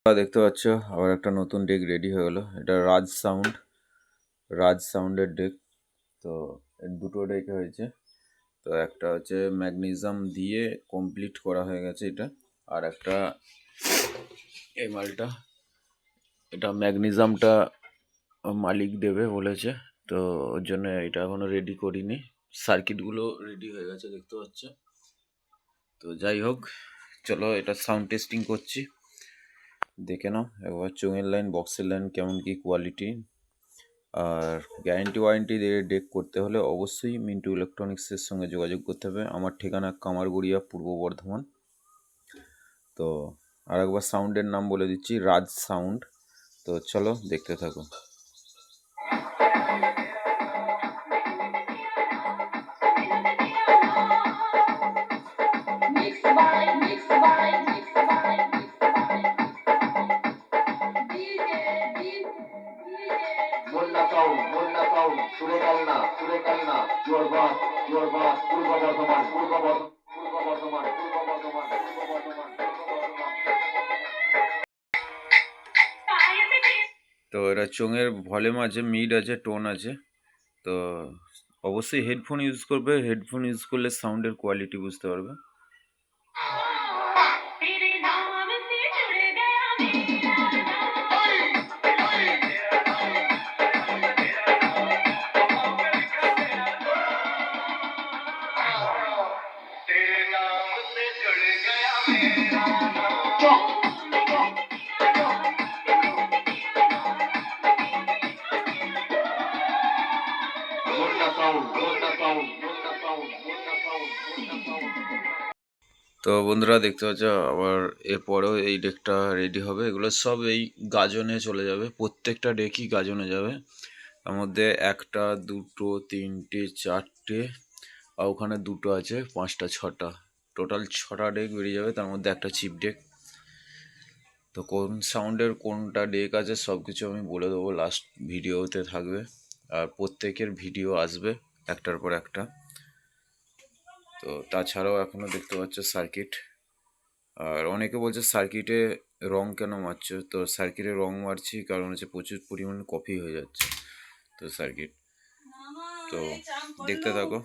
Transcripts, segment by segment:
দেখতে পাচ্ছ আবার একটা নতুন ডেক রেডি হয়ে গেলো। এটা রাজ সাউন্ডের ডেক। তো দুটো ডেক হয়েছে। তো একটা হচ্ছে ম্যাগনেসিয়াম দিয়ে কমপ্লিট করা হয়ে গেছে এটা, আর একটা এই মালটা, এটা ম্যাগনেসিয়ামটা মালিক দেবে বলেছে, তো ওর জন্য এটা এখনো রেডি করিনি। সার্কিটগুলো রেডি হয়ে গেছে দেখতে পাচ্ছ। তো যাই হোক, চলো এটা সাউন্ড টেস্টিং করছি, দেখে নাও একবার চোঙের লাইন, বক্সের লাইন কেমন কি কোয়ালিটি। আর গ্যারেন্টি ওয়ারেন্টি দিয়ে ডেক করতে হলে অবশ্যই মিন্টু ইলেকট্রনিক্সের সঙ্গে যোগাযোগ করতে হবে। আমার ঠিকানা কামারগড়িয়া, পূর্ব বর্ধমান। তো আরেকবার সাউন্ডের নাম বলে দিচ্ছি, রাজ সাউন্ড। তো চলো দেখতে থাকো। তো এটা চোঙের ভলিউম আছে, মিড আছে, টোন আছে। তো অবশ্যই হেডফোন ইউজ করবে, হেডফোন ইউজ করলে সাউন্ডের কোয়ালিটি বুঝতে পারবে। তো বন্ধুরা দেখতে পাচ্ছ আবার এরপরেও এই ডেকটা রেডি হবে। এগুলো সব এই গাজনে চলে যাবে, প্রত্যেকটা ডেকই গাজনে যাবে। তার মধ্যে একটা, দুটো, তিনটে, চারটে, আর ওখানে দুটো আছে, পাঁচটা, ছটা, টোটাল 6টা ডেক বেরিয়ে যাবে। তার মধ্যে একটা চিপ ডেক। তো কোন সাউন্ডের কোনটা ডেক আছে সব কিছু আমি বলে দেবো, লাস্ট ভিডিওতে থাকবে। আর প্রত্যেকের ভিডিও আসবে একটার পর একটা। তো তাছাড়াও এখনও দেখতে পাচ্ছ সার্কিট। আর অনেকে বলছে সার্কিটে রং কেন মারছো? তো সার্কিটে রং মারছি কারণ হচ্ছে প্রচুর পরিমাণে কপি হয়ে যাচ্ছে তো সার্কিট। তো দেখতে থাকো।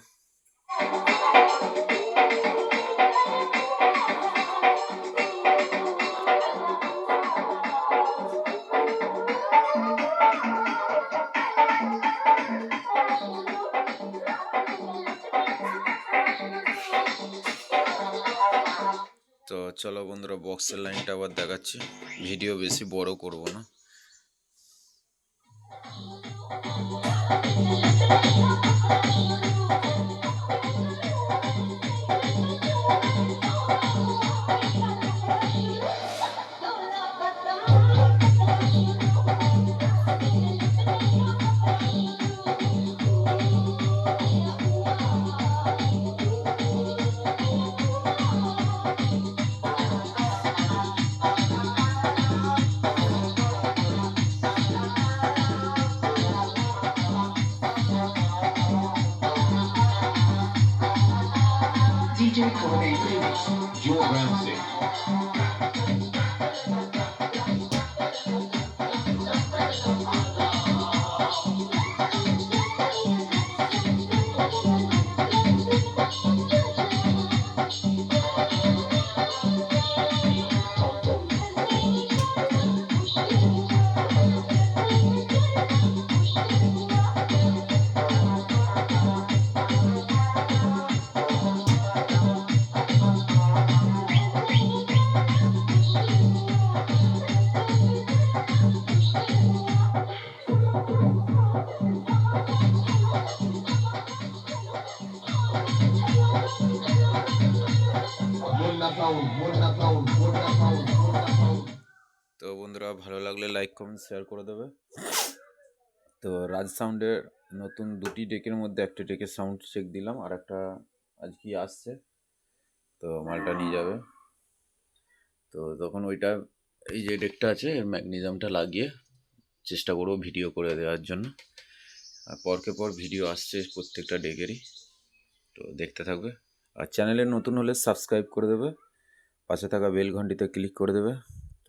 তো চলো বন্ধুরা, বক্সের লাইনটা আবার দেখাচ্ছি, ভিডিও বেশি বড় করব না। DJ Coordinate Remix, Joe Ramsey. তো বন্ধুরা ভালো লাগলে লাইক, কমেন্ট, শেয়ার করে দেবে। তো রাজ সাউন্ডের নতুন দুটি ডেকের মধ্যে একটা ডেকের সাউন্ড চেক দিলাম, আর একটা আজকে আসছে, তো মালটা নিয়ে যাবে। তো তখন ওইটা, এই যে ডেকটা আছে ম্যাগনেসিয়ামটা লাগিয়ে চেষ্টা করবো ভিডিও করে দেওয়ার জন্য। আর পরকে পর ভিডিও আসছে প্রত্যেকটা ডেকেরই, তো দেখতে থাকবে। আর চ্যানেলে নতুন হলে সাবস্ক্রাইব করে দেবে, পাশে থাকা বেল ঘন্টিতে ক্লিক করে দেবে।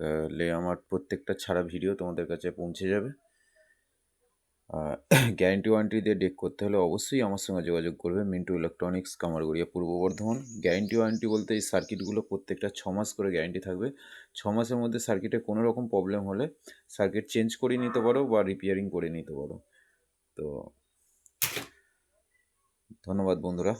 তাহলে আমার প্রত্যেকটা ছাড়া ভিডিও তোমাদের কাছে পৌঁছে যাবে। গ্যারেন্টি ওয়ারেন্টি দিয়ে ডেক করতে হলে অবশ্যই আমার সঙ্গে যোগাযোগ করবে। মিন্টু ইলেকট্রনিক্স, কামারগড়িয়া, পূর্ব বর্ধমান। গ্যারেন্টি ওয়ারেন্টি বলতে এই সার্কিটগুলো প্রত্যেকটা 6 মাস করে গ্যারেন্টি থাকবে। 6 মাসের মধ্যে সার্কিটে কোনো রকম প্রবলেম হলে সার্কিট চেঞ্জ করে নিতে পারো বা রিপেয়ারিং করে নিতে পারো। তো ধন্যবাদ বন্ধুরা।